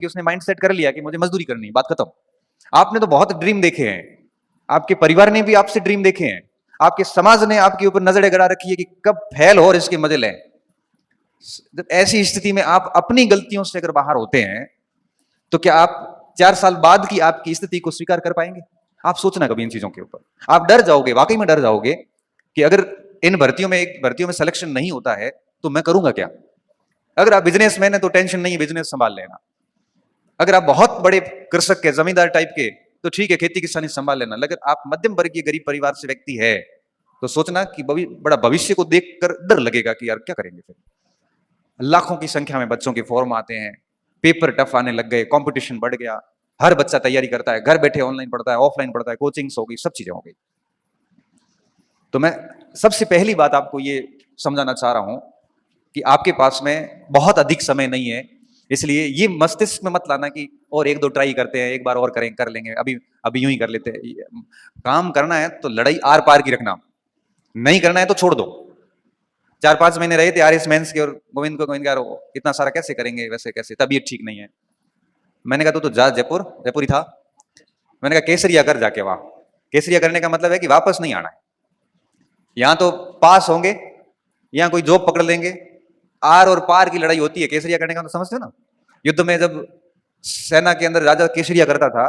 कि उसने mind set कर लिया कि मुझे मजदूरी करनी है, बात खत्म। आपने तो बहुत ड्रीम देखे हैं, आपके परिवार ने भी आपसे ड्रीम देखे हैं, आपके समाज ने आपके ऊपर नजरें गड़ा रखी है कि कब फेल हो और इसके मजे लें। ऐसी स्थिति में आप अपनी गलतियों से अगर बाहर होते हैं तो क्या आप 4 साल बाद की आपकी स्थिति को स्वीकार कर पाएंगे? आप सोचना कभी इन चीजों के ऊपर। आप डर जाओगे, वाकई में डर जाओगे कि अगर इन भर्तियों में सिलेक्शन नहीं होता है तो मैं करूंगा क्या। अगर आप बिजनेसमैन है तो टेंशन नहीं है, बिजनेस संभाल लेना। अगर आप बहुत बड़े कृषक के, जमींदार टाइप के, तो ठीक है, खेती किसानी संभाल लेना। लेकिन आप मध्यम वर्गीय गरीब परिवार से व्यक्ति है तो सोचना कि बड़ा भविष्य को देखकर डर लगेगा कि यार क्या करेंगे फिर। लाखों की संख्या में बच्चों के फॉर्म आते हैं, पेपर टफ आने लग गए, कंपटीशन बढ़ गया, हर बच्चा तैयारी करता है, घर बैठे ऑनलाइन पढ़ता है, ऑफलाइन पढ़ता है, कोचिंग्स हो गई, सब चीजें हो गई। तो मैं सबसे पहली बात आपको ये समझाना चाह रहा हूं कि आपके पास में बहुत अधिक समय नहीं है, इसलिए ये मस्तिष्क में मत लाना कि और एक दो ट्राई करते हैं, एक बार और कर लेंगे, अभी अभी यूं ही कर लेते हैं। काम करना है तो लड़ाई आर पार की रखना, नहीं करना है तो छोड़ दो। 4-5 महीने रहे थे आर्यस मेंस के और गोविंद का इतना सारा कैसे करेंगे, वैसे कैसे, तबीयत ठीक नहीं है। मैंने कहा तो जा, जयपुर ही था। मैंने कहा केसरिया कर जाके वहां। केसरिया करने का मतलब है कि वापस नहीं आना है। यहां तो पास होंगे, यहां कोई जॉब पकड़ लेंगे, आर और पार की लड़ाई होती है। केसरिया करने का तो समझते हो ना, युद्ध में जब सेना के अंदर राजा केसरिया करता था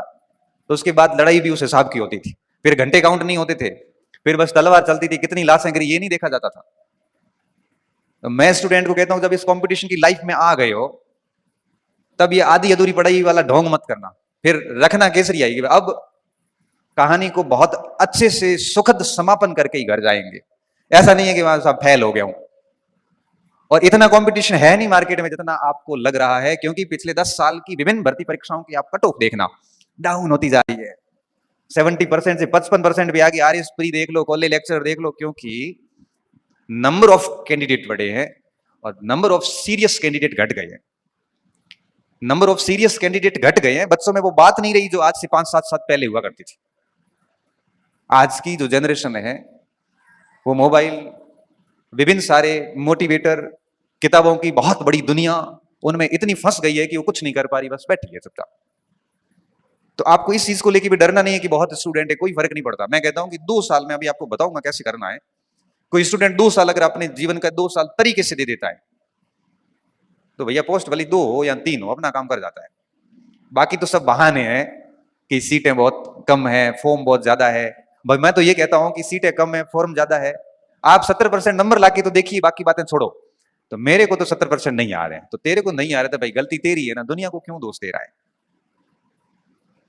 तो उसके बाद लड़ाई भी उस हिसाब की होती थी। फिर घंटे काउंट नहीं होते थे, फिर बस तलवार चलती थी, कितनी लाशें गिरी ये नहीं देखा जाता था। तो मैं स्टूडेंट को कहता हूं जब इस कंपटीशन की लाइफ में आ गए हो तब ये आधी अधूरी पढ़ाई वाला ढोंग मत करना, फिर रखना केसरिया ही। अब कहानी को बहुत अच्छे से सुखद समापन करके ही घर जाएंगे। ऐसा नहीं है कि वहां साहब फेल हो गया हूं। और इतना कंपटीशन है नहीं मार्केट में जितना आपको लग रहा है, क्योंकि पिछले 10 साल की विभिन्न भर्ती परीक्षाओं की आप कट ऑफ देखना, डाउन होती जा रही है। 70% से 55% भी आ गई। आरएस प्री देख लो, कॉलेज लेक्चर देख लो, क्योंकि नंबर ऑफ कैंडिडेट बढ़े हैं और नंबर ऑफ सीरियस कैंडिडेट घट गए हैं। नंबर ऑफ सीरियस कैंडिडेट घट गए हैं, बच्चों में वो बात नहीं रही जो आज से 5-7 साल पहले हुआ करती थी। आज की जो जनरेशन है वो मोबाइल, विभिन्न सारे मोटिवेटर, किताबों की बहुत बड़ी दुनिया, उनमें इतनी फंस गई है कि वो कुछ नहीं कर पा रही, बस बैठी है चुपचाप। तो आपको इस चीज को लेकर भी डरना नहीं है कि बहुत स्टूडेंट है, कोई फर्क नहीं पड़ता। मैं कहता हूं कि 2 साल में, अभी आपको बताऊंगा कैसे करना है। कोई स्टूडेंट 2 साल अगर अपने जीवन का 2 साल तरीके से दे देता है तो भैया पोस्ट भले 2 हो या 3 हो, अपना काम कर जाता है। बाकी तो सब बहाने हैं कि सीटें बहुत कम है, फॉर्म बहुत ज्यादा है। भाई मैं तो ये कहता हूं कि सीटें कम है, फॉर्म ज्यादा है, आप 70% नंबर लाके तो देखिए, बाकी बातें छोड़ो। तो मेरे को तो 70% नहीं आ रहे हैं, तो तेरे को नहीं आ रहे थे भाई, गलती तेरी है ना, दुनिया को क्यों दोष दे रहा है।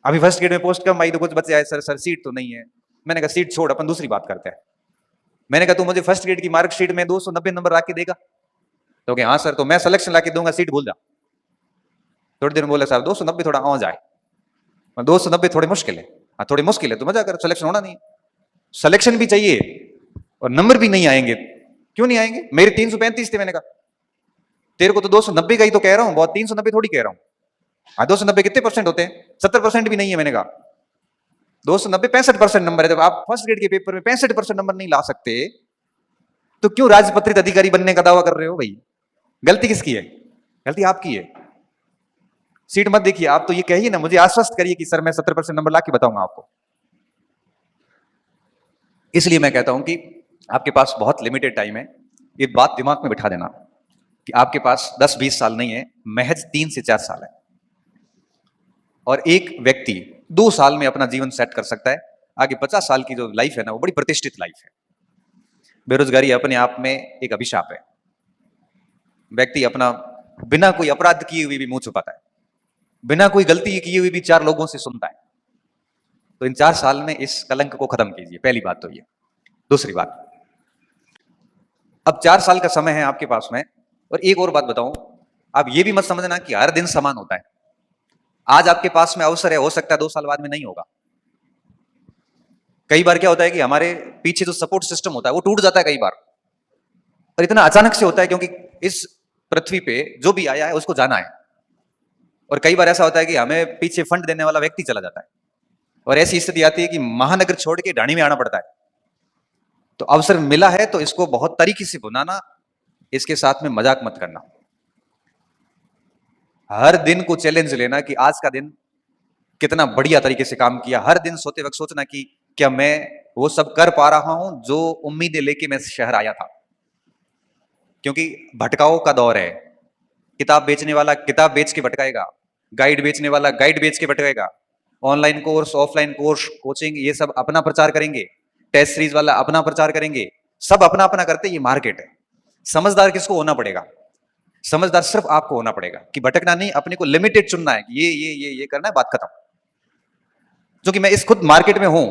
अभी फर्स्ट ग्रेड में पोस्ट कम आई तो कुछ बच्चे आए, सर सीट तो नहीं है। मैंने कहा सीट छोड़, अपन दूसरी बात करते हैं। मैंने कहा तू मुझे फर्स्ट ग्रेड की मार्कशीट में 290 नंबर लाके देगा? तो हाँ सर, तो मैं सिलेक्शन लाके दूंगा, सीट भूल जा। थोड़ी देर में बोले साहब 290 थोड़ा आ जाए। 290 थोड़ी मुश्किल है। हाँ थोड़ी मुश्किल है तो मजा कर, सिलेक्शन होना नहीं। सिलेक्शन भी चाहिए और नंबर भी नहीं आएंगे। क्यों नहीं आएंगे? मेरे 335 थे। मैंने कहा तेरे को तो 290 का ही तो कह रहा हूं, बहुत 390 थोड़ी कह रहा हूं। हाँ 290 कितने परसेंट होते हैं? 70% भी नहीं है। मैंने कहा 290 65% नंबर है। जब आप फर्स्ट ग्रेड के पेपर में 65% नंबर नहीं ला सकते तो क्यों राजपत्रित अधिकारी बनने का दावा कर रहे हो भाई? गलती किसकी है? गलती आपकी है। सीट मत देखिए, आप तो ये कहिए ना, मुझे आश्वस्त करिए कि सर मैं 70% नंबर ला के बताऊंगा आपको। इसलिए मैं कहता हूं कि आपके पास बहुत लिमिटेड टाइम है। ये बात दिमाग में बिठा देना कि आपके पास 10-20 साल नहीं है, महज 3 से 4 साल है। और एक व्यक्ति 2 साल में अपना जीवन सेट कर सकता है। आगे 50 साल की जो लाइफ है ना, वो बड़ी प्रतिष्ठित लाइफ है। बेरोजगारी अपने आप में एक अभिशाप है। व्यक्ति अपना बिना कोई अपराध किए हुए भी मुंह छुपाता है, बिना कोई गलती किए हुए भी 4 लोगों से सुनता है। तो इन 4 साल में इस कलंक को खत्म कीजिए, पहली बात तो ये। दूसरी बात, अब 4 साल का समय है आपके पास में। और एक और बात बताऊं, आप ये भी मत समझना कि हर दिन समान होता है। आज आपके पास में अवसर है, हो सकता है 2 साल बाद में नहीं होगा। कई बार क्या होता है कि हमारे पीछे जो सपोर्ट सिस्टम होता है वो टूट जाता है कई बार, और इतना अचानक से होता है क्योंकि इस पृथ्वी पे जो भी आया है उसको जाना है। और कई बार ऐसा होता है कि हमें पीछे फंड देने वाला व्यक्ति चला जाता है, और ऐसी स्थिति आती है कि महानगर छोड़ के ढाणी में आना पड़ता है। तो अवसर मिला है तो इसको बहुत तरीके से भुनाना, इसके साथ में मजाक मत करना। हर दिन को चैलेंज लेना कि आज का दिन कितना बढ़िया तरीके से काम किया। हर दिन सोते वक्त सोचना कि क्या मैं वो सब कर पा रहा हूं जो उम्मीदें लेके मैं शहर आया था। क्योंकि भटकाओ का दौर है। किताब बेचने वाला किताब बेच के भटकाएगा, गाइड बेचने वाला गाइड बेच के भटकाएगा, online course, offline course, coaching, ये सब अपना प्रचार करेंगे, टेस्ट सीरीज वाला अपना प्रचार करेंगे, सब अपना अपना करते। ये मार्केट है। समझदार किसको होना पड़ेगा? समझदार सिर्फ आपको होना पड़ेगा कि भटकना नहीं, अपने को लिमिटेड चुनना है कि ये करना है, बात खत्म। क्योंकि मैं इस खुद मार्केट में हूं,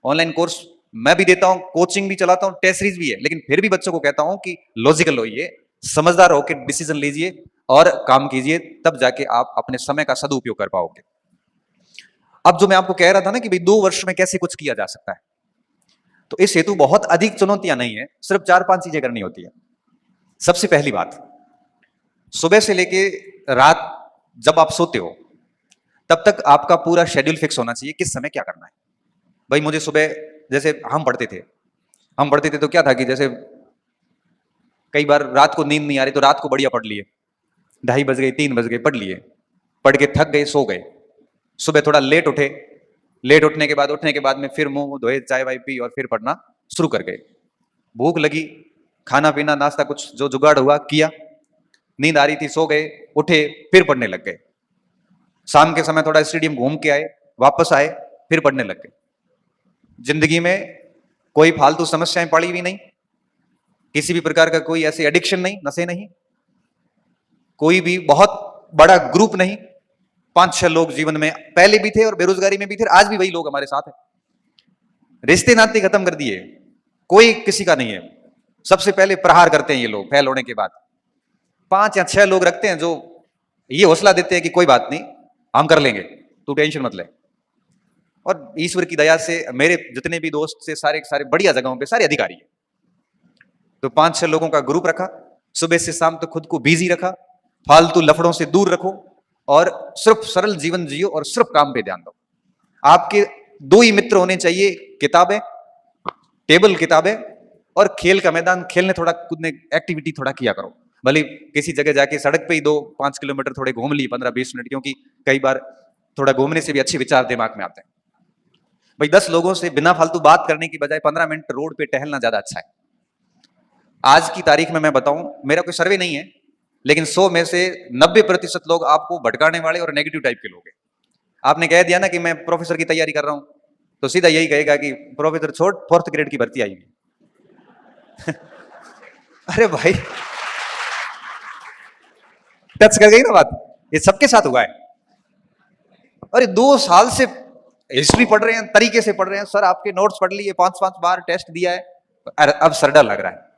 ऑनलाइन कोर्स मैं भी देता हूं, कोचिंग भी चलाता हूं, टेस्ट सीरीज भी है, लेकिन फिर भी बच्चों को कहता हूं कि लॉजिकल होइए, समझदार होकर डिसीजन लीजिए और काम कीजिए, तब जाके आप अपने समय का सदुपयोग कर पाओगे। अब जो मैं आपको कह रहा था ना कि भाई 2 वर्ष में कैसे कुछ किया जा सकता है, तो इस हेतु बहुत अधिक चुनौतियां नहीं है, सिर्फ 4-5 चीजें करनी होती है। सबसे पहली बात, सुबह से लेके रात जब आप सोते हो तब तक आपका पूरा शेड्यूल फिक्स होना चाहिए, किस समय क्या करना है। भाई मुझे सुबह, जैसे हम पढ़ते थे तो क्या था कि जैसे कई बार रात को नींद नहीं आ रही तो रात को बढ़िया पढ़ लिए, 2:30 बज गए, 3 बज गए, पढ़ लिए, पढ़ के थक गए, सो गए। सुबह थोड़ा लेट उठे, लेट उठने के बाद में फिर मुंह धोए, चाय वाय पी और फिर पढ़ना शुरू कर गए। भूख लगी, खाना पीना नाश्ता कुछ जो जुगाड़ हुआ किया, नींद आ रही थी, सो गए, उठे, फिर पढ़ने लग गए। शाम के समय थोड़ा स्टेडियम घूम के आए, वापस आए, फिर पढ़ने लग गए। जिंदगी में कोई फालतू समस्याएं पड़ी भी नहीं, किसी भी प्रकार का कोई ऐसे एडिक्शन नहीं, नशे नहीं, कोई भी बहुत बड़ा ग्रुप नहीं। 5-6 लोग जीवन में पहले भी थे और बेरोजगारी में भी थे, आज भी वही लोग हमारे साथ हैं। रिश्ते नाते खत्म कर दिए, कोई किसी का नहीं है। सबसे पहले प्रहार करते हैं ये लोग फेल होने के बाद। 5 या 6 लोग रखते हैं जो ये हौसला देते हैं कि कोई बात नहीं, हम कर लेंगे, तू टेंशन मत ले। और ईश्वर की दया से मेरे जितने भी दोस्त से सारे सारे बढ़िया जगहों पे सारे अधिकारी है। तो 5-6 लोगों का ग्रुप रखा, सुबह से शाम तक खुद को बिजी रखा, फालतू लफड़ों से दूर रखो और सिर्फ सरल जीवन जियो और सिर्फ काम पे ध्यान दो। आपके 2 ही मित्र होने चाहिए, किताबें, टेबल किताबें और खेल का मैदान। खेलने थोड़ा कूदने एक्टिविटी थोड़ा किया करो, भले किसी जगह जाके सड़क पे ही 2-5 किलोमीटर थोड़े घूम लिए 15-20 मिनट, क्योंकि कई बार थोड़ा घूमने से भी अच्छे विचार दिमाग में आते हैं। भाई 10 लोगों से बिना फालतू बात करने की बजाय 15 मिनट रोड पे टहलना ज्यादा अच्छा है। आज की तारीख में मैं बताऊं, मेरा कोई सर्वे नहीं है, लेकिन 100 में से 90% लोग आपको भटकाने वाले और नेगेटिव टाइप के लोग हैं। आपने कह दिया ना कि मैं प्रोफेसर की तैयारी कर रहा हूं, तो सीधा यही कहेगा कि प्रोफेसर छोड़, 4th ग्रेड की भर्ती आई हुई। अरे भाई, टच कर गई ना बात। ये सबके साथ हुआ है। अरे 2 साल से हिस्ट्री पढ़ रहे हैं, तरीके से पढ़ रहे हैं, सर आपके नोट्स पढ़ लिए, 5-5 बार टेस्ट दिया है, अब सर डर लग रहा है।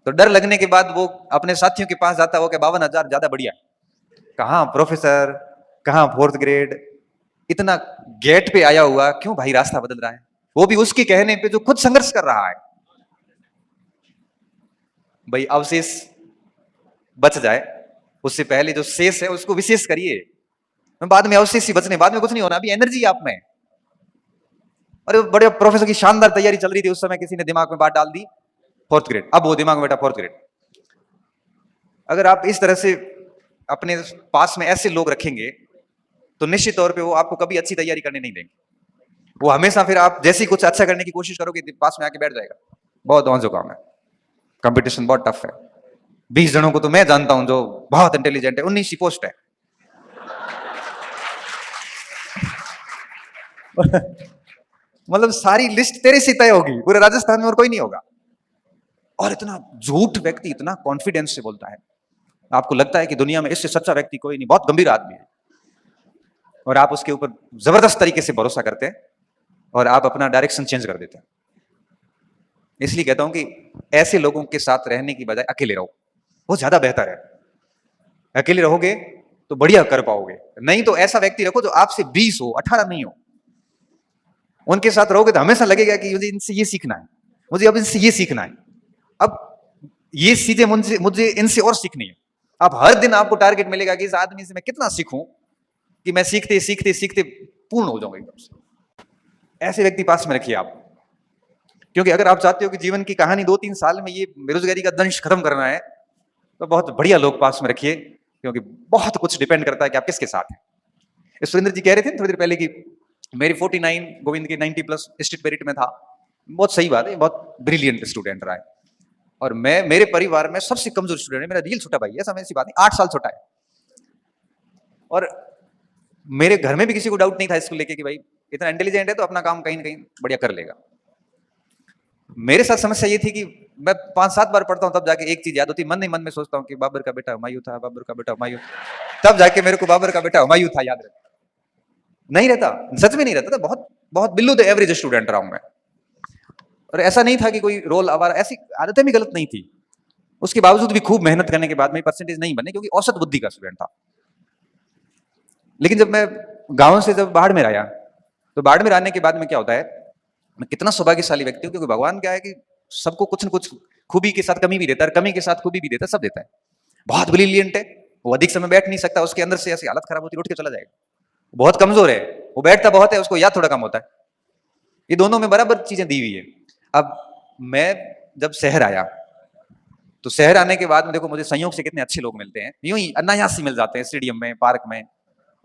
तो डर लगने के बाद वो अपने साथियों के पास जाता है, वो कि 52,000 ज्यादा बढ़िया। कहां प्रोफेसर, कहां 4th ग्रेड, इतना गेट पे आया हुआ, क्यों भाई रास्ता बदल रहा है? वो भी उसके कहने पे जो खुद संघर्ष कर रहा है। भाई अवशेष बच जाए, उससे पहले जो शेष है उसको विशेष करिए। बाद में अवशेष ही बचने, बाद में कुछ नहीं होना, अभी एनर्जी आप में। अरे बड़े प्रोफेसर की शानदार तैयारी चल रही थी, उस समय किसी ने दिमाग में बात डाल दी 4th ग्रेड, अब वो दिमाग में बैठा 4th ग्रेड। अगर आप इस तरह से अपने पास में ऐसे लोग रखेंगे तो निश्चित तौर पे वो आपको कभी अच्छी तैयारी करने नहीं देंगे। वो हमेशा फिर आप जैसी कुछ अच्छा करने की कोशिश करोगे, पास में आके बैठ जाएगा। बहुत औंजो काम है, कंपटीशन बहुत टफ है। 20 जनों को तो मैं जानता हूं जो बहुत इंटेलिजेंट है, 19 ही पोस्ट है। मतलब सारी लिस्ट तेरे से तय होगी, पूरे राजस्थान में और कोई नहीं होगा। और इतना झूठ व्यक्ति इतना कॉन्फिडेंस से बोलता है, आपको लगता है कि दुनिया में इससे सच्चा व्यक्ति कोई नहीं, बहुत गंभीर आदमी है, और आप उसके ऊपर जबरदस्त तरीके से भरोसा करते हैं और आप अपना डायरेक्शन चेंज कर देते हैं। इसलिए कहता हूं कि ऐसे लोगों के साथ रहने की बजाय अकेले रहो, वो ज्यादा बेहतर है। अकेले रहोगे तो बढ़िया कर पाओगे, नहीं तो ऐसा व्यक्ति रखो जो आपसे 20 हो, 18 नहीं हो। उनके साथ रहोगे तो हमेशा लगेगा कि मुझे इनसे ये सीखना है, मुझे अब इनसे ये सीखना है, अब ये चीजें मुझे इनसे और सीखनी है। अब हर दिन आपको टारगेट मिलेगा कि इस आदमी से मैं कितना सीखूं कि मैं सीखते सीखते सीखते पूर्ण हो जाऊंगा एकदम से। ऐसे व्यक्ति पास में रखिए आप, क्योंकि अगर आप चाहते हो कि जीवन की कहानी 2-3 साल में ये बेरोजगारी का दंश खत्म करना है, तो बहुत बढ़िया लोग पास में रखिए क्योंकि बहुत कुछ डिपेंड करता है कि आप किसके साथ हैं। सुरेंद्र जी कह रहे थे थोड़ी देर पहले कि मेरी 49, गोविंद की 90 प्लस स्टेट मेरिट में था। बहुत सही बात है, बहुत ब्रिलियंट स्टूडेंट रहा है। और मैं, मेरे परिवार में सबसे कमजोर स्टूडेंट है, मेरा रियल छोटा भाई है, समय सी बात नहीं, 8 साल छोटा है। और मेरे घर में भी किसी को डाउट नहीं था इसको लेके कि भाई इतना इंटेलिजेंट है तो अपना काम कहीं ना कहीं बढ़िया कर लेगा। मेरे साथ समस्या ये थी कि मैं 5-7 बार पढ़ता हूँ तब जाके एक चीज याद होती, मन ही मन में सोचता हूँ कि बाबर का बेटा हुमायूं था, बाबर का बेटा हुमायूं, तब जाके मेरे को बाबर का बेटा हुमायूं था याद रहता। नहीं रहता, सच में नहीं रहता था। बहुत बहुत बिल्लो द एवरेज स्टूडेंट रहा हूं मैं। और ऐसा नहीं था कि कोई रोल आवारा, ऐसी आदतें भी गलत नहीं थी। उसके बावजूद भी खूब मेहनत करने के बाद में परसेंटेज नहीं बने, क्योंकि औसत बुद्धि का स्टूडेंट था। लेकिन जब मैं गांव से जब बाड़मेर आया, तो बाड़मेर आने के बाद में क्या होता है, मैं कितना सौभाग्यशाली व्यक्ति हूँ, क्योंकि भगवान क्या है कि सबको कुछ न कुछ खूबी के साथ कमी भी देता है, कमी के साथ खूबी भी देता है, सब देता है। बहुत ब्रिलियंट है, वो अधिक समय बैठ नहीं सकता, उसके अंदर से ऐसी हालत खराब होती है उठ के चला जाएगा। बहुत कमजोर है, वो बैठता बहुत है, उसको याद थोड़ा कम होता है। ये दोनों में बराबर चीजें दी हुई है। अब मैं जब शहर आया, तो शहर आने के बाद में देखो मुझे संयोग से कितने अच्छे लोग मिलते हैं, यूं ही अनायास ही मिल जाते हैं स्टेडियम में, पार्क में।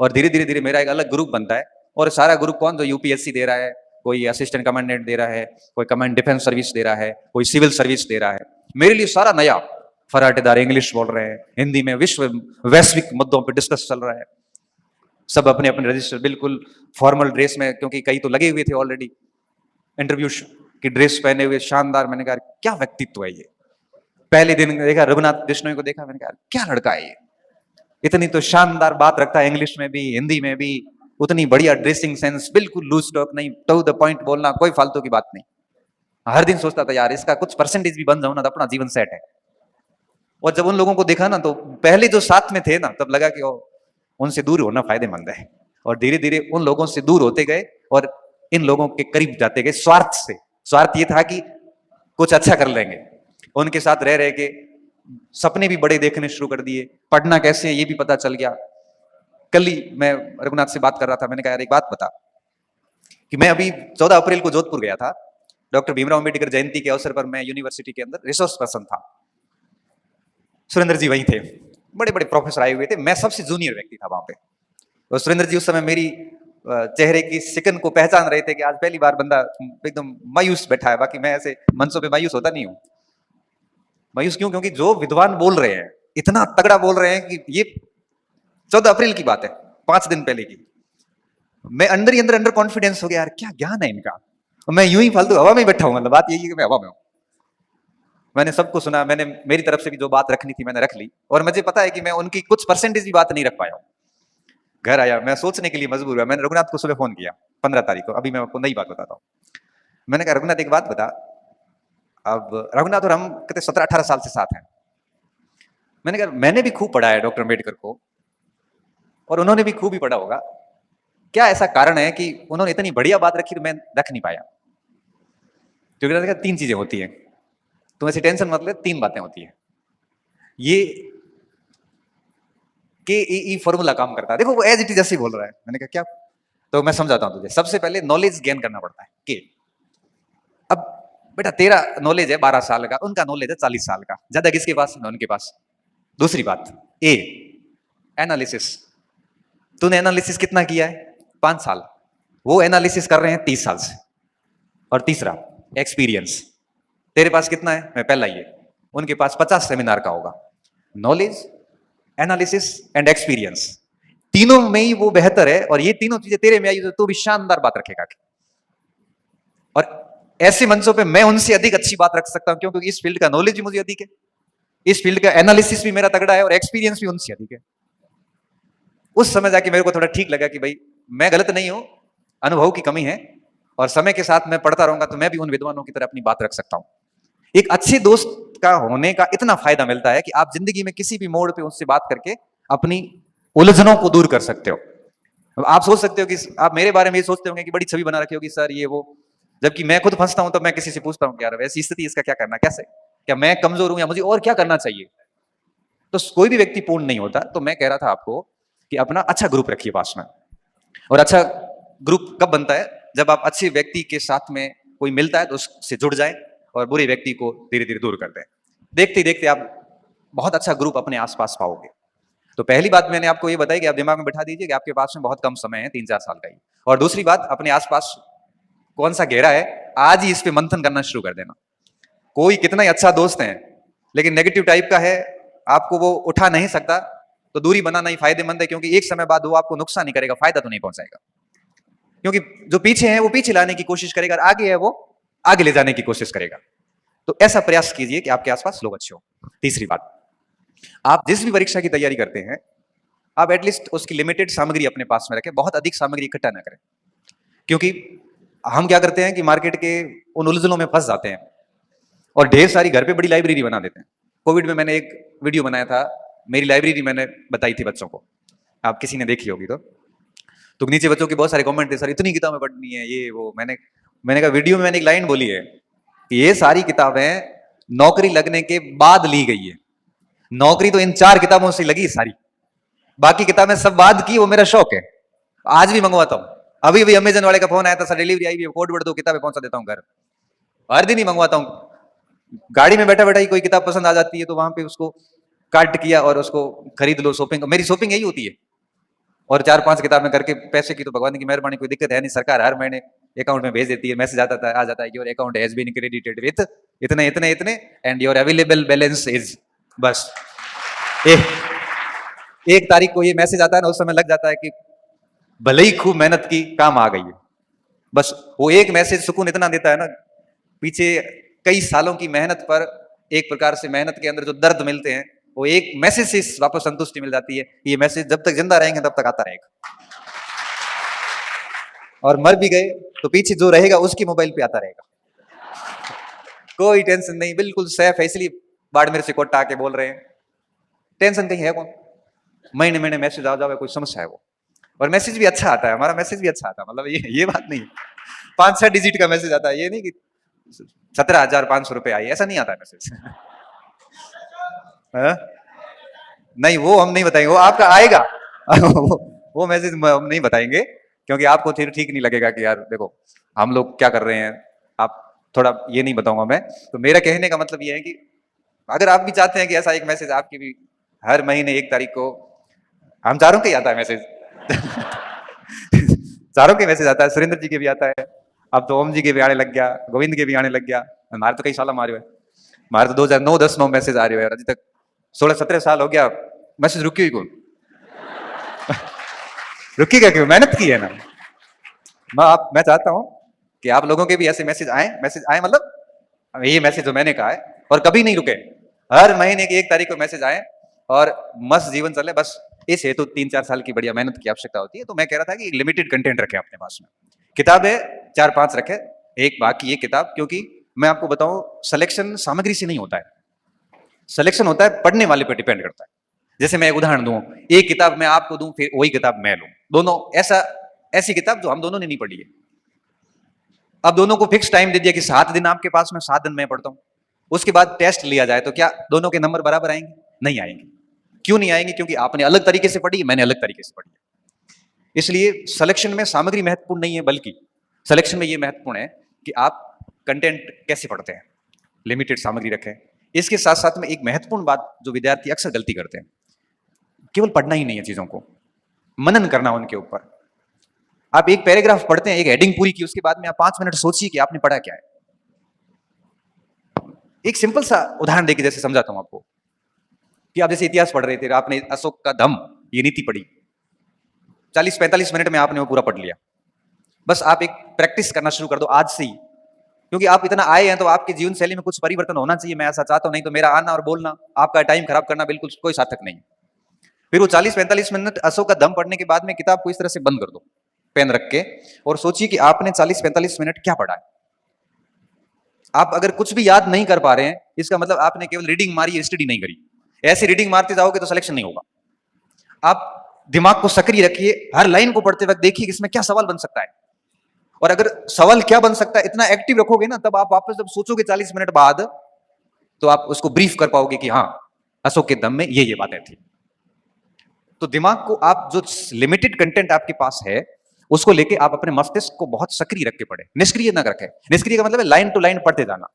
और धीरे धीरे धीरे मेरा एक अलग ग्रुप बनता है। और सारा ग्रुप कौन, जो यूपीएससी दे रहा है, कोई असिस्टेंट कमांडेंट दे रहा है, कोई कमांड डिफेंस सर्विस दे रहा है, कोई सिविल सर्विस दे रहा है। मेरे लिए सारा नया, फराटेदार इंग्लिश बोल रहे हैं, हिंदी में विश्व वैश्विक मुद्दों पर डिस्कस चल रहा है। सब अपने अपने रजिस्टर बिल्कुल फॉर्मल ड्रेस में, क्योंकि कई तो लगे हुए थे ऑलरेडी, इंटरव्यू की ड्रेस पहने हुए शानदार। मैंने कहा क्या व्यक्तित्व है ये। पहले दिन देखा रघुनाथ बिश्नोई को, देखा, मैंने कहा क्या लड़का है ये, इतनी तो शानदार बात रखता है, इंग्लिश में भी हिंदी में भी, उतनी बढ़िया ड्रेसिंग सेंस, बिल्कुल लूज टॉक नहीं, टू द पॉइंट बोलना, कोई फालतू की बात नहीं। हर दिन सोचता था यार इसका कुछ परसेंटेज भी बन जाऊं ना तो अपना जीवन सेट है। और जब उन लोगों को देखा ना, तो पहले जो साथ में थे ना, तब लगा कि उनसे दूर होना फायदेमंद है। और धीरे धीरे उन लोगों से दूर होते गए और इन लोगों के करीब जाते गए, स्वार्थ से। स्वार्थ ये था कि कुछ अच्छा कर लेंगे। उनके साथ रह रह के सपने भी बड़े देखने शुरू कर दिए, पढ़ना कैसे है ये भी पता चल गया। कल ही मैं रघुनाथ से बात कर रहा था, मैंने कहा यार एक बात बता, कि मैं अभी 14 अप्रैल को जोधपुर गया था, डॉक्टर भीमराव अम्बेडकर जयंती के अवसर पर मैं यूनिवर्सिटी के अंदर रिसोर्स पर्सन था। सुरेंद्र जी वहीं थे, बड़े बड़े प्रोफेसर आए हुए थे, मैं सबसे जूनियर व्यक्ति था वहां पे। और सुरेंद्र जी उस समय मेरी चेहरे की सिकन को पहचान रहे थे कि आज पहली बार बंदा एकदम मायूस बैठा है। बाकी मैं ऐसे मंचों पे मायूस होता नहीं हूं। मायूस क्यों? क्योंकि जो विद्वान बोल रहे हैं, इतना तगड़ा बोल रहे हैं कि ये 14 अप्रैल की बात है, 5 दिन पहले की। मैं अंदर ही अंदर कॉन्फिडेंस हो गया, यार क्या ज्ञान है इनका। और मैं यूं ही फालतू हवा में बैठा हूं, मतलब बात यही है कि मैं हवा में हूं। मैंने सबको सुना, मैंने मेरी तरफ से भी जो बात रखनी थी मैंने रख ली। और मुझे पता है कि मैं उनकी कुछ परसेंटेज भी बात नहीं रख पाया हूं। घर आया, मैं सोचने के लिए मजबूर हुआ। मैंने रघुनाथ को सुबह फोन किया 15 तारीख को, अभी मैं आपको नई बात बताता हूँ। मैंने कहा रघुनाथ एक बात बता, अब रघुनाथ और हम कहते 17-18 साल से साथ हैं। मैंने कहा मैंने भी खूब पढ़ा है डॉक्टर अम्बेडकर को, और उन्होंने भी खूब ही पढ़ा होगा, क्या ऐसा कारण है कि उन्होंने इतनी बढ़िया बात रखी तो मैं रख नहीं पाया? क्योंकि 3 चीजें होती हैं, तुम ऐसी टेंशन मत ले, 3 बातें होती है। ये KEE फॉर्मूला काम करता है, देखो वो एज इट इज ऐसे ही बोल रहा है। मैंने कहा क्या? तो मैं समझाता हूं तुझे। सबसे पहले नॉलेज गेन करना पड़ता है, के। अब बेटा तेरा नॉलेज है 12 साल का, उनका नॉलेज है 40 साल का, ज्यादा किसके पास है? उनके पास। दूसरी बात, ए, एनालिसिस। तूने एनालिसिस कितना किया है? 5 साल। वो एनालिसिस कर रहे हैं 30 साल से। और तीसरा, एक्सपीरियंस। तेरे पास कितना है? मैं पहला ही है। उनके पास 50 सेमिनार का होगा। नॉलेज, एनालिसिस एंड एक्सपीरियंस, तीनों में ही वो बेहतर है। और ये तीनों चीजें तेरे में आई तो भी शानदार बात रखेगा। और ऐसे मंचों पे मैं उनसे अधिक अच्छी बात रख सकता हूं, क्योंकि इस फील्ड का नॉलेज भी मुझे अधिक है, इस फील्ड का एनालिसिस भी मेरा तगड़ा है, और एक्सपीरियंस भी उनसे अधिक है। उस समय जाके मेरे को थोड़ा ठीक लगा कि भाई मैं गलत नहीं हूं, अनुभव की कमी है, और समय के साथ मैं पढ़ता रहूंगा तो मैं भी उन विद्वानों की तरह अपनी बात रख सकता हूं। एक अच्छे दोस्त का होने का इतना फायदा मिलता है कि आप जिंदगी में किसी भी मोड़ पे उससे बात करके अपनी उलझनों को दूर कर सकते हो। आप सोच सकते हो कि आप मेरे बारे में ये सोचते होंगे कि बड़ी छवि बना रखी होगी सर ये वो, जबकि मैं खुद फंसता हूं तो मैं किसी से पूछता हूं कि यार वैसी स्थिति इसका क्या करना, कैसे, क्या मैं कमजोर हूं या मुझे और क्या करना चाहिए? तो कोई भी व्यक्ति पूर्ण नहीं होता। तो मैं कह रहा था आपको कि अपना अच्छा ग्रुप रखिए पास में। और अच्छा ग्रुप कब बनता है? जब आप अच्छे व्यक्ति के साथ में कोई मिलता है तो उससे जुड़ जाए, और बुरे व्यक्ति को धीरे धीरे दूर कर दें। देखते ही देखते आप बहुत अच्छा ग्रुप अपने आसपास पाओगे। तो पहली बात मैंने आपको ये बताई कि आप दिमाग में बैठा दीजिए कि आपके पास में बहुत कम समय है, 3-4 साल का ही। और दूसरी बात, अपने आसपास कौन सा घेरा है, आज ही इस पे मंथन करना शुरू कर देना। कोई कितना ही अच्छा दोस्त है, लेकिन नेगेटिव टाइप का है, आपको वो उठा नहीं सकता, तो दूरी बनाना ही फायदेमंद है, क्योंकि एक समय बाद वो आपको नुकसान ही करेगा, फायदा तो नहीं पहुंचाएगा। क्योंकि जो पीछे है वो पीछे लाने की कोशिश करेगा, और आगे है वो आगे ले जाने की कोशिश करेगा। तो ऐसा प्रयास कीजिए कि आपके आसपास लोग अच्छे हो। तीसरी बात, आप जिस भी परीक्षा की तैयारी करते हैं, आप एटलीस्ट उसकी लिमिटेड सामग्री अपने पास में रखें, बहुत अधिक सामग्री इकट्ठा ना करें। क्योंकि हम क्या करते हैं कि मार्केट के उन उलझनों में फंस जाते हैं और ढेर सारी घर पे बड़ी लाइब्रेरी बना देते हैं। कोविड में मैंने एक वीडियो बनाया था, मेरी लाइब्रेरी मैंने बताई थी बच्चों को, आप किसी ने देखी होगी तो नीचे बच्चों के बहुत सारे कमेंट थे, सर इतनी किताबें पढ़नी है, ये वो। मैंने कहा वीडियो में मैंने एक लाइन बोली है कि ये सारी किताबें नौकरी लगने के बाद ली गई है, नौकरी तो इन 4 किताबों से लगी सारी, बाकी किताबें सब बाद की, वो मेरा शौक है, आज भी मंगवाता हूं। अभी भी अमेजन वाले का फोन आया था, सर डिलीवरी आई हुई है, कोड वर्ड दो, किताबें पहुंचा देता हूं घर। हर दिन ही मंगवाता हूं। गाड़ी में बैठा बैठा ही कोई किताब पसंद आ जाती है तो वहां पे उसको काट किया और उसको खरीद लो। शॉपिंग, मेरी शॉपिंग यही होती है। और 4-5 किताबें करके, पैसे की तो भगवान की मेहरबानी कोई दिक्कत है नहीं, सरकार हर महीने अकाउंट में भेज देती है, मैसेज आ जाता है कि your account has been credited with इतने इतने इतने and your available balance is, बस एक तारीख को ये मैसेज आता है ना, उस समय लग जाता है कि भले ही खूब मेहनत की, काम आ गई है। बस वो एक मैसेज सुकून इतना देता है ना, पीछे कई सालों की मेहनत पर एक प्रकार से मेहनत के अंदर जो दर्द मिलते हैं, वो एक मैसेज से वापस संतुष्टि मिल जाती है। ये मैसेज जब तक जिंदा रहेंगे तब तक आता रहेगा, और मर भी गए तो पीछे जो रहेगा उसकी मोबाइल पे आता रहेगा। कोई टेंशन नहीं, बिल्कुल सेफ है। इसलिए बाड़मेर से कोटा आके बोल रहे हैं, टेंशन कहीं है कौन, महीने महीने मैसेज आ जाए, कोई समस्या है वो। और मैसेज भी अच्छा आता है, हमारा मैसेज भी अच्छा आता है, मतलब ये बात नहीं, 5-6 डिजिट का मैसेज आता है, ये नहीं कि 17,500 रुपए आई, ऐसा नहीं आता है मैसेज। नहीं, वो हम नहीं बताएंगे, वो आपका आएगा। वो मैसेज हम नहीं बताएंगे, क्योंकि आपको फिर ठीक नहीं लगेगा कि यार देखो हम लोग क्या कर रहे हैं, आप थोड़ा, ये नहीं बताऊंगा मैं। तो मेरा कहने का मतलब ये है कि अगर आप भी चाहते हैं कि ऐसा एक मैसेज आपकी भी हर महीने 1 तारीख को, हम चारों के ही आता है मैसेज। चारों के मैसेज आता है, सुरेंद्र जी के भी आता है, अब तो ओम जी के भी आने लग गया, गोविंद के भी आने लग गया, हमारे तो कई साल मारे हुए, हमारे तो 2009-10-9 मैसेज आ रहे हैं, अभी तक 16-17 साल हो गया, मैसेज रुकी हुई कौन? रुकेगा क्यों, मेहनत की है ना। मैं चाहता हूं कि आप लोगों के भी ऐसे मैसेज आए, मतलब ये मैसेज जो मैंने कहा है, और कभी नहीं रुके, हर महीने की 1 तारीख को मैसेज आए और मस्त जीवन चले। बस इस हेतु 3-4 साल की बढ़िया मेहनत की आवश्यकता होती है। तो मैं कह रहा था कि लिमिटेड कंटेंट रखें अपने पास में, किताबें 4-5 रखें, एक बाकी एक किताब। क्योंकि मैं आपको बताऊं, सिलेक्शन सामग्री से नहीं होता है, सिलेक्शन होता है पढ़ने वाले पर डिपेंड करता है। जैसे मैं एक उदाहरण दूं, एक किताब मैं आपको दूं, फिर वही किताब मैं लूं, दोनों ऐसी किताब जो हम दोनों ने नहीं पढ़ी है। अब दोनों को फिक्स टाइम दे दिया कि 7 दिन आपके पास में, 7 दिन मैं पढ़ता हूं, उसके बाद टेस्ट लिया जाए, तो क्या दोनों के नंबर बराबर आएंगे? नहीं आएंगे। क्यों नहीं आएंगे? क्योंकि आपने अलग तरीके से पढ़ी, मैंने अलग तरीके से पढ़ी। इसलिए सिलेक्शन में सामग्री महत्वपूर्ण नहीं है, बल्कि सिलेक्शन में यह महत्वपूर्ण है कि आप कंटेंट कैसे पढ़ते हैं, लिमिटेड सामग्री रखें। इसके साथ साथ में एक महत्वपूर्ण बात जो विद्यार्थी अक्सर गलती करते हैं, केवल पढ़ना ही नहीं है, चीजों को मनन करना उनके ऊपर। आप एक पैराग्राफ पढ़ते हैं, एक हेडिंग पूरी की, उसके बाद में आप 5 मिनट सोचिए कि आपने पढ़ा क्या है। एक सिंपल सा उदाहरण देके जैसे समझाता हूं आपको, कि आप जैसे इतिहास पढ़ रहे थे, आपने अशोक का धम्म, ये नीति पढ़ी, 40-45 मिनट में आपने वो पूरा पढ़ लिया। बस आप एक प्रैक्टिस करना शुरू कर दो आज से ही, क्योंकि आप इतना आए हैं तो आपकी जीवन शैली में कुछ परिवर्तन होना चाहिए, मैं ऐसा चाहता हूं। नहीं तो मेरा आना और बोलना, आपका टाइम खराब करना बिल्कुल कोई सार्थक नहीं। फिर वो 40-45 मिनट अशोक का धम्म पढ़ने के बाद में किताब को इस तरह से बंद कर दो, पेन रख के, और सोचिए कि आपने 40-45 मिनट क्या पढ़ा है। आप अगर कुछ भी याद नहीं कर पा रहे हैं, इसका मतलब आपने केवल रीडिंग मारी है, स्टडी नहीं करी। ऐसे रीडिंग मारते जाओगे तो सिलेक्शन नहीं होगा। आप दिमाग को सक्रिय रखिए, हर लाइन को पढ़ते वक्त देखिए कि इसमें क्या सवाल बन सकता है, और अगर सवाल क्या बन सकता है इतना एक्टिव रखोगे ना, तब आप वापस जब सोचोगे 40 मिनट बाद, तो आप उसको ब्रीफ कर पाओगे कि हाँ, अशोक के धम्म में ये बातें थी। तो दिमाग को आप, जो लिमिटेड कंटेंट आपके पास है, उसको लेके आप अपने मस्तिष्क को बहुत सक्रिय रख के पढ़े, निष्क्रिय ना रखें। निष्क्रिय का मतलब है लाइन टू लाइन पढ़ते जाना,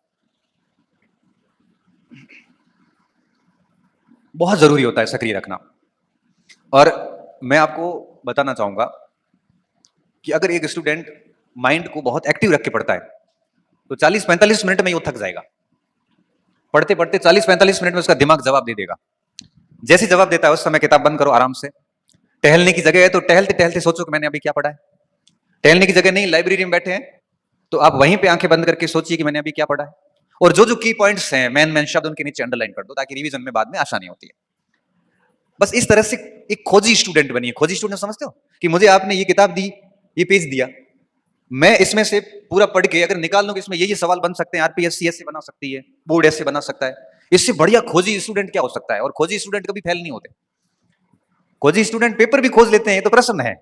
बहुत जरूरी होता है सक्रिय रखना। और मैं आपको बताना चाहूंगा कि अगर एक स्टूडेंट माइंड को बहुत एक्टिव रख के पढ़ता है तो 40-45 मिनट में ही वो थक जाएगा। पढ़ते पढ़ते 40-45 मिनट में उसका दिमाग जवाब दे देगा। जैसे जवाब देता है उस समय किताब बंद करो आराम से। टहलने की जगह है तो टहलते टहलते सोचो कि मैंने अभी क्या पढ़ा है। टहलने की जगह नहीं, लाइब्रेरी में बैठे हैं तो आप वहीं पे आंखें बंद करके सोचिए कि मैंने अभी क्या पढ़ा है। और जो जो की पॉइंट्स हैं, मेन मेन शब्द, उनके नीचे अंडरलाइन कर दो ताकि रिवीजन में बाद में आसानी होती है। बस इस तरह से एक खोजी स्टूडेंट बनिए। खोजी स्टूडेंट समझते हो कि मुझे आपने ये किताब दी, ये पेज दिया, मैं इसमें से पूरा पढ़ के अगर निकाल लूं कि इसमें ये सवाल बन सकते हैं, आरपीएससी ऐसे बना सकती है, बोर्ड ऐसे बना सकता है, इससे बढ़िया खोजी स्टूडेंट क्या हो सकता है। और खोजी स्टूडेंट कभी फेल नहीं होते। खोजी स्टूडेंट पेपर भी खोज लेते हैं, ये तो प्रश्न है।